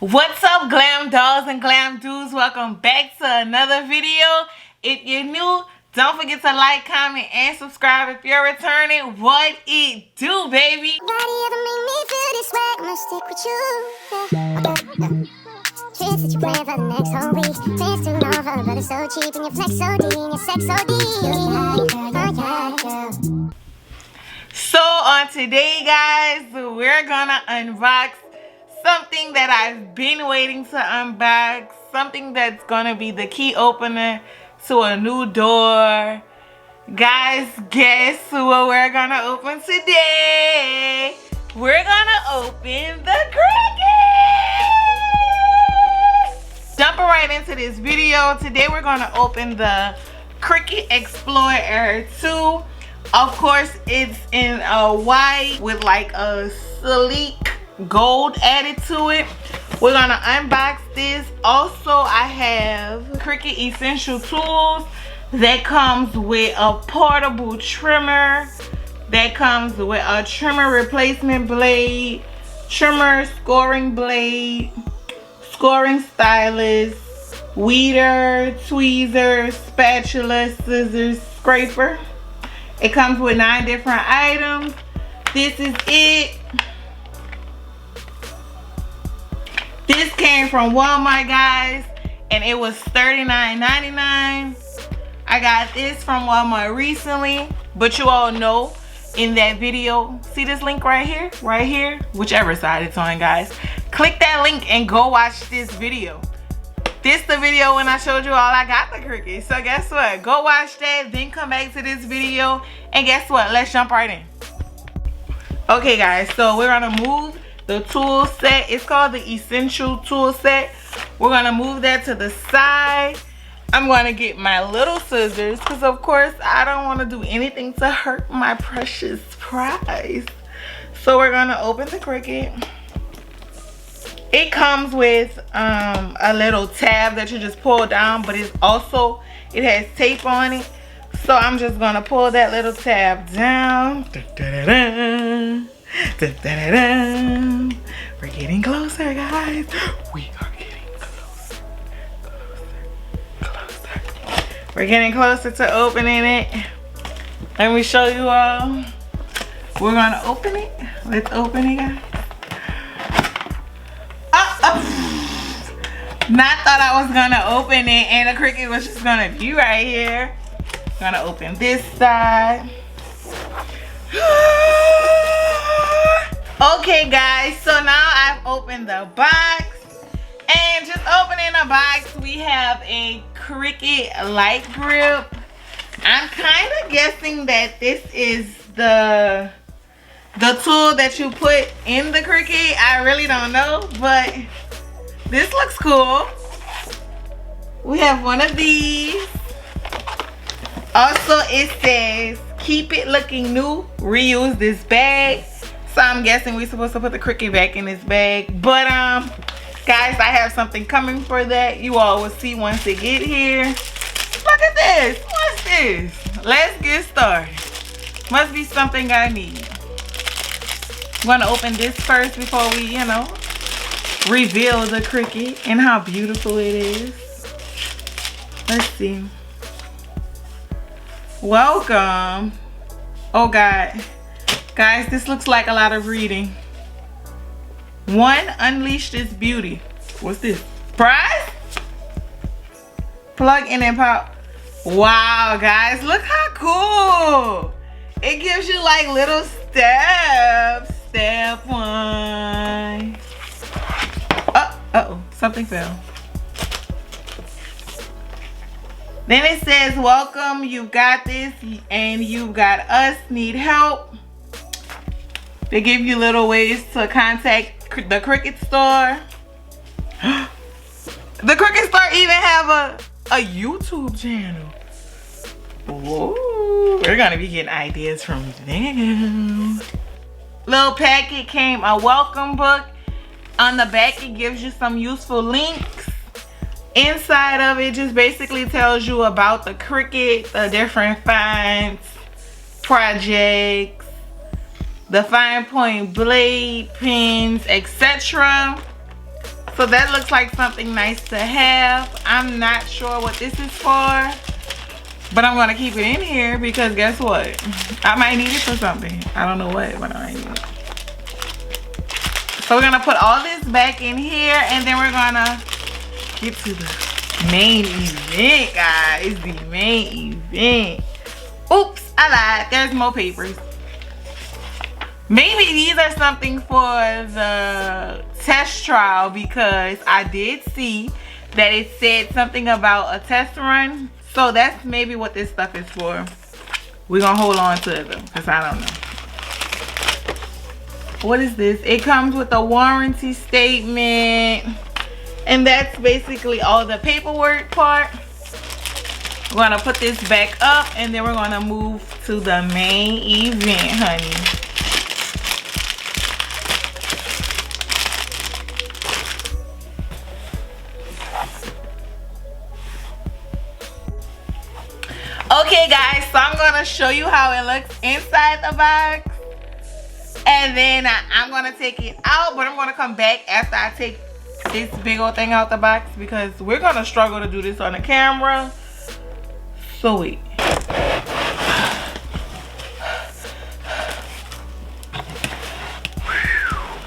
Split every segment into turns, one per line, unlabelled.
What's up, glam dolls and glam dudes? Welcome back to another video. If you're new, don't forget to like, comment, and subscribe. If you're returning, what it do, baby?
Nobody ever made me feel this way. I'm gonna stick with you. Tricks that you plan for the next whole week. Plans too long for but it's so cheap and your flex so deep and your sex so deep.
So on today, guys, we're gonna unbox something that I've been waiting to unbox. Something that's gonna be the key opener to a new door. Guys, guess what we're gonna open today? We're gonna open the Cricut! Jumping right into this video, today we're gonna open the Cricut Explorer 2. Of course, it's in a white with like a sleek gold added to it. We're gonna unbox this. Also, I have Cricut Essential Tools that comes with a portable trimmer, that comes with a trimmer replacement blade, trimmer scoring blade, scoring stylus, weeder, tweezers, spatula, scissors, scraper. It comes with 9 different items. This is it. This came from Walmart, guys, and it was $39.99. I got this from Walmart recently, but you all know in that video, see this link right here, whichever side it's on, guys. Click that link and go watch this video. This the video when I showed you all I got the Cricut. So guess what? Go watch that, then come back to this video, and guess what? Let's jump right in. Okay, guys, so we're gonna move the tool set. It's called the Essential Tool Set. We're gonna move that to the side. I'm gonna get my little scissors because of course I don't want to do anything to hurt my precious prize. So we're gonna open the Cricut. It comes with a little tab that you just pull down, but it has tape on it. So I'm just gonna pull that little tab down. We're getting closer, guys. We are getting closer. We're getting closer to opening it. Let me show you all. We're gonna open it. Let's open it, guys. Not thought I was gonna open it and the Cricut was just gonna be right here. Gonna open this side. Okay, guys, so now I've opened the box, and just opening the box, we have a Cricut light grip. I'm kind of guessing that this is the tool that you put in the Cricut. I really don't know, but this looks cool. We have one of these. Also, it says, keep it looking new, reuse this bag. So I'm guessing we're supposed to put the Cricut back in this bag. But guys, I have something coming for that. You all will see once it get here. Look at this. What's this? Let's get started. Must be something I need. I'm gonna open this first before we, reveal the Cricut and how beautiful it is. Let's see. Welcome. Oh God. Guys, this looks like a lot of reading. 1, unleash this beauty. What's this? Prize? Plug in and pop. Wow, guys, look how cool. It gives you like little steps. Step 1. Uh-oh, something fell. Then it says, welcome, you've got this, and you've got us, need help. They give you little ways to contact the Cricut store. The Cricut store even have a YouTube channel. Whoa, we're gonna be getting ideas from them. Little packet came a welcome book. On the back, it gives you some useful links. Inside of it just basically tells you about the Cricut, the different fonts, projects, the fine point blade, pins, etc. So that looks like something nice to have. I'm not sure what this is for, but I'm gonna keep it in here because guess what? I might need it for something. I don't know what, but I might need it. So we're gonna put all this back in here, and then we're gonna get to the main event, guys. The main event. Oops, I lied. There's more papers. Maybe these are something for the test trial because I did see that it said something about a test run. So that's maybe what this stuff is for. We're gonna hold on to them because I don't know. What is this? It comes with a warranty statement. And that's basically all the paperwork part. We're gonna put this back up and then we're gonna move to the main event, honey. Okay guys, so I'm gonna show you how it looks inside the box. And then I'm gonna take it out, but I'm gonna come back after I take this big old thing out the box because we're gonna struggle to do this on the camera. So wait.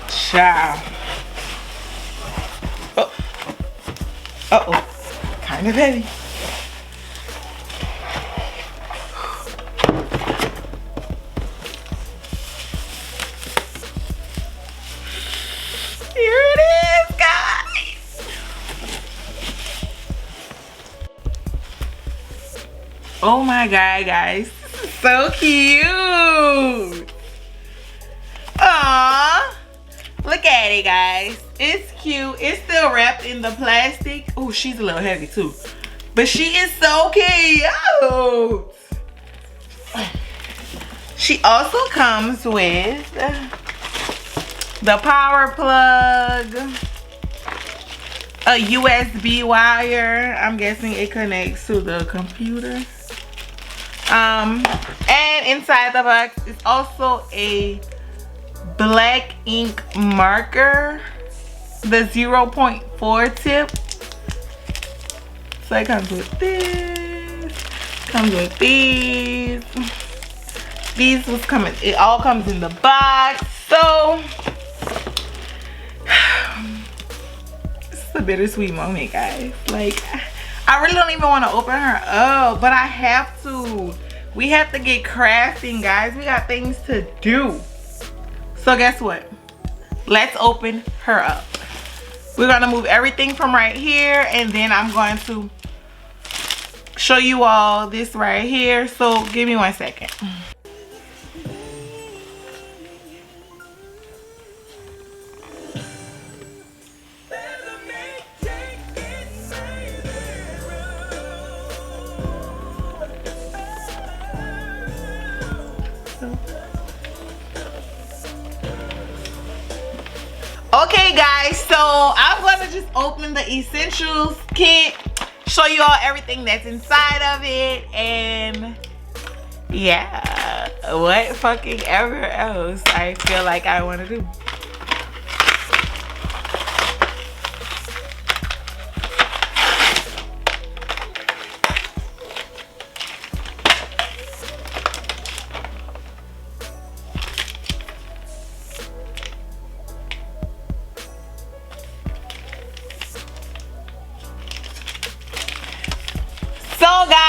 Ciao. Oh. Uh-oh. Kind of heavy. Oh my god, guys, this is so cute. Aww, look at it, guys. It's cute. It's still wrapped in the plastic. Oh, she's a little heavy too, but she is so cute. She also comes with the power plug, a USB wire. I'm guessing it connects to the computer. And inside the box is also a black ink marker, the 0.4 tip. So it comes with this, comes with these. These was coming, it all comes in the box. So it's a bittersweet moment, guys. Like, I really don't even want to open her up, but I have to. We have to get crafting, guys. We got things to do. So guess what? Let's open her up. We're gonna move everything from right here, and then I'm going to show you all this right here. So give me 1 second. Okay guys, so I'm gonna just open the essentials kit, show you all everything that's inside of it, and yeah, what fucking ever else I feel like I want to do. So guys,